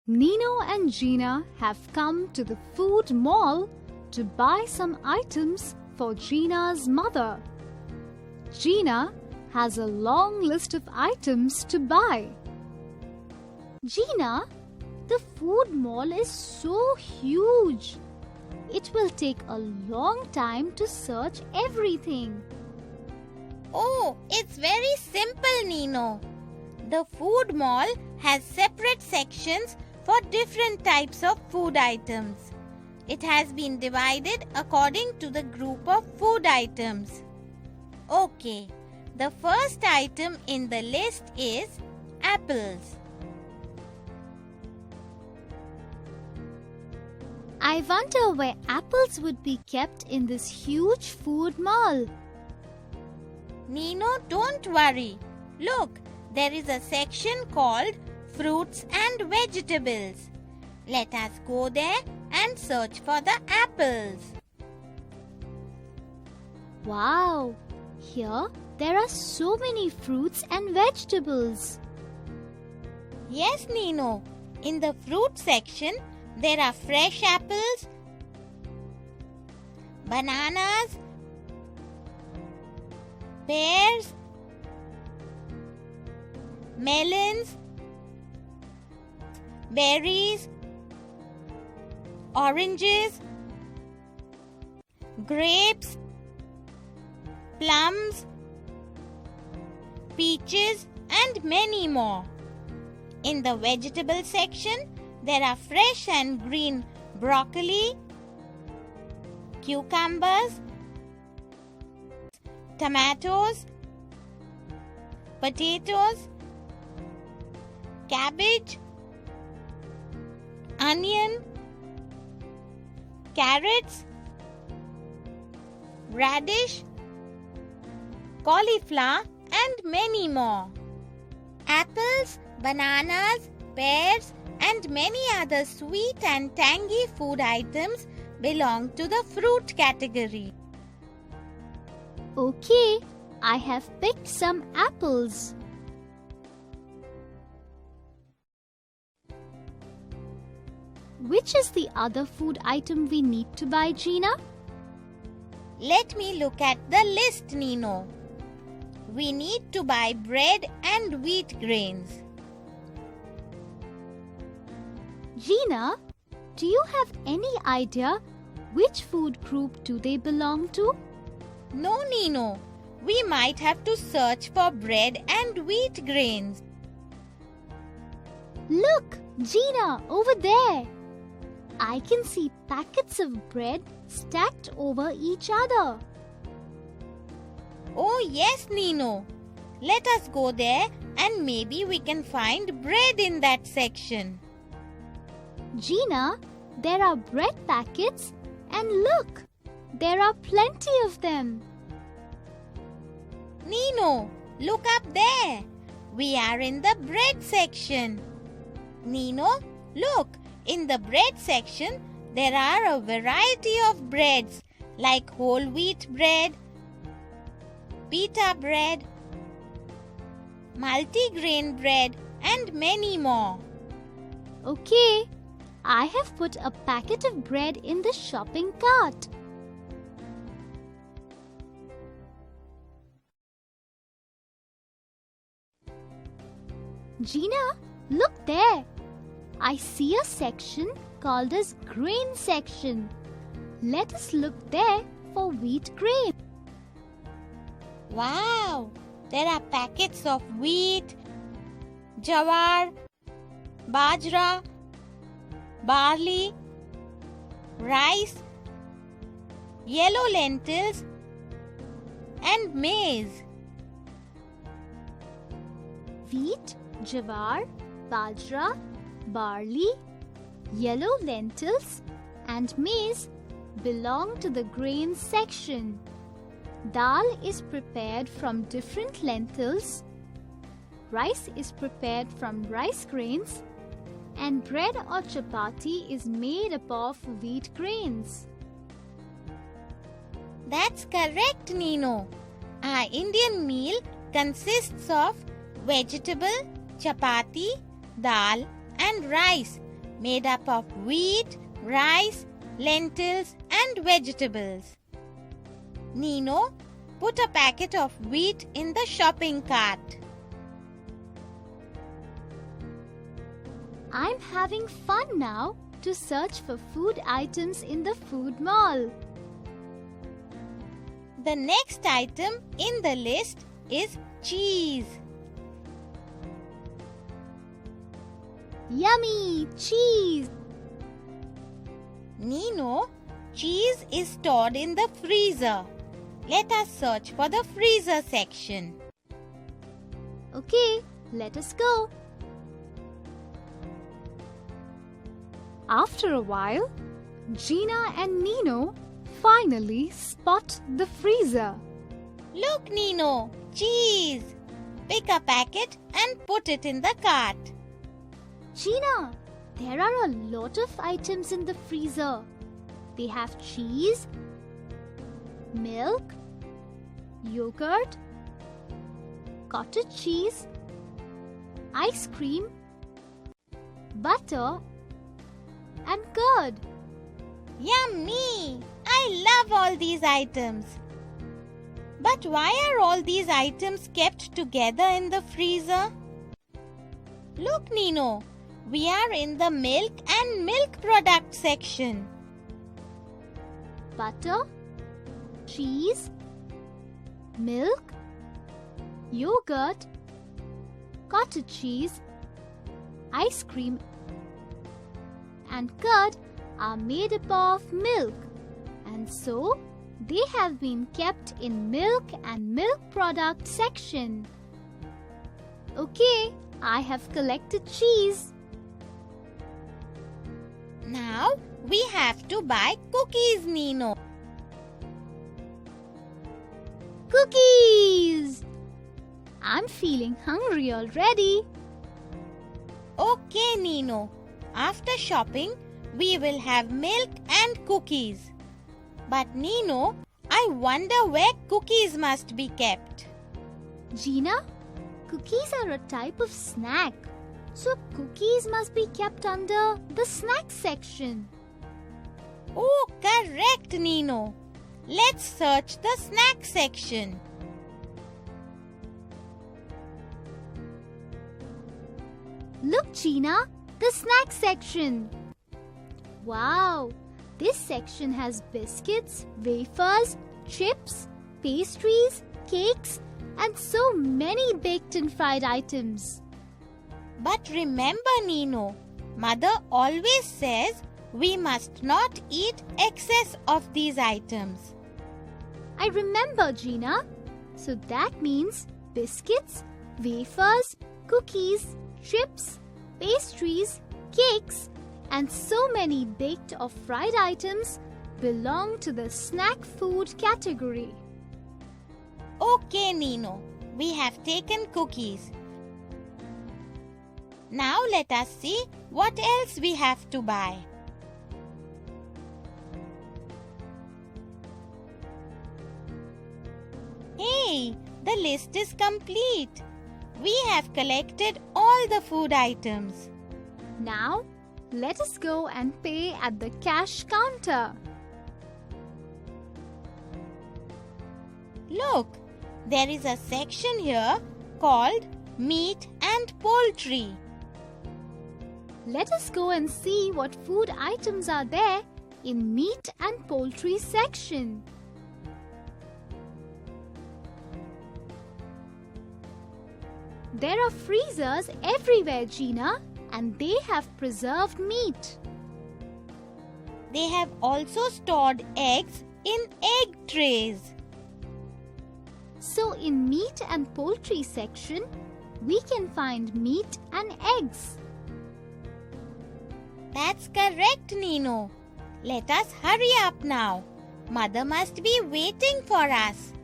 Nino and Gina have come to the food mall to buy some items for Gina's mother. Gina has a long list of items to buy. Gina, the food mall is so huge. It will take a long time to search everything. Oh, it's very simple, Nino. The food mall has separate sections for different types of food items. It has been divided according to the group of food items. Okay, the first item in the list is apples. I wonder where apples would be kept in this huge food mall. Nino, don't worry. Look, there is a section called fruits and vegetables. Let us go there and search for the apples. Wow! Here there are so many fruits and vegetables. Yes, Nino. In the fruit section, there are fresh apples, bananas, pears, melons, berries, oranges, grapes, plums, peaches, and many more. In the vegetable section, there are fresh and green broccoli, cucumbers, tomatoes, potatoes, cabbage, onion, carrots, radish, cauliflower, and many more. Apples, bananas, pears, and many other sweet and tangy food items belong to the fruit category. Okay, I have picked some apples. Which is the other food item we need to buy, Gina? Let me look at the list, Nino. We need to buy bread and wheat grains. Gina, do you have any idea which food group do they belong to? No, Nino. We might have to search for bread and wheat grains. Look, Gina, over there. I can see packets of bread stacked over each other. Oh yes, Nino. Let us go there and maybe we can find bread in that section. Gina, there are bread packets and look, there are plenty of them. Nino, look up there. We are in the bread section. Nino, look, in the bread section, there are a variety of breads like whole wheat bread, pita bread, multigrain bread, and many more. Okay, I have put a packet of bread in the shopping cart. Gina, look there. I see a section called as grain section. Let us look there for wheat grain. Wow! There are packets of wheat, jawar, bajra, barley, rice, yellow lentils, and maize. Wheat, jawar, bajra, barley, yellow lentils, and maize belong to the grains section. Dal is prepared from different lentils, rice is prepared from rice grains, and bread or chapati is made up of wheat grains. That's correct, Nino. Our Indian meal consists of vegetable, chapati, dal, and rice made up of wheat, rice, lentils and vegetables. Nino, put a packet of wheat in the shopping cart. I'm having fun now to search for food items in the food mall. The next item in the list is cheese. Yummy! Cheese! Nino, cheese is stored in the freezer. Let us search for the freezer section. Okay, let us go. After a while, Gina and Nino finally spot the freezer. Look, Nino, cheese. Pick a packet and put it in the cart. Gina, there are a lot of items in the freezer. They have cheese, milk, yogurt, cottage cheese, ice cream, butter, and curd. Yummy! I love all these items. But why are all these items kept together in the freezer? Look, Nino, we are in the milk and milk product section. Butter, cheese, milk, yogurt, cottage cheese, ice cream, and curd are made up of milk, and so they have been kept in milk and milk product section. Okay, I have collected cheese. Now we have to buy cookies, Nino. Cookies! I'm feeling hungry already. Okay, Nino. After shopping, we will have milk and cookies. But Nino, I wonder where cookies must be kept. Gina, cookies are a type of snack. So cookies must be kept under the snack section. Oh, correct, Nino. Let's search the snack section. Look, Gina, the snack section. Wow, this section has biscuits, wafers, chips, pastries, cakes, and so many baked and fried items. But remember, Nino, Mother always says we must not eat excess of these items. I remember, Gina. So that means biscuits, wafers, cookies, chips, pastries, cakes, and so many baked or fried items belong to the snack food category. Okay, Nino, we have taken cookies. Now let us see what else we have to buy. Hey, the list is complete. We have collected all the food items. Now, let us go and pay at the cash counter. Look, there is a section here called Meat and Poultry. Let us go and see what food items are there in meat and poultry section. There are freezers everywhere, Gina, and they have preserved meat. They have also stored eggs in egg trays. So in meat and poultry section, we can find meat and eggs. That's correct, Nino. Let us hurry up now. Mother must be waiting for us.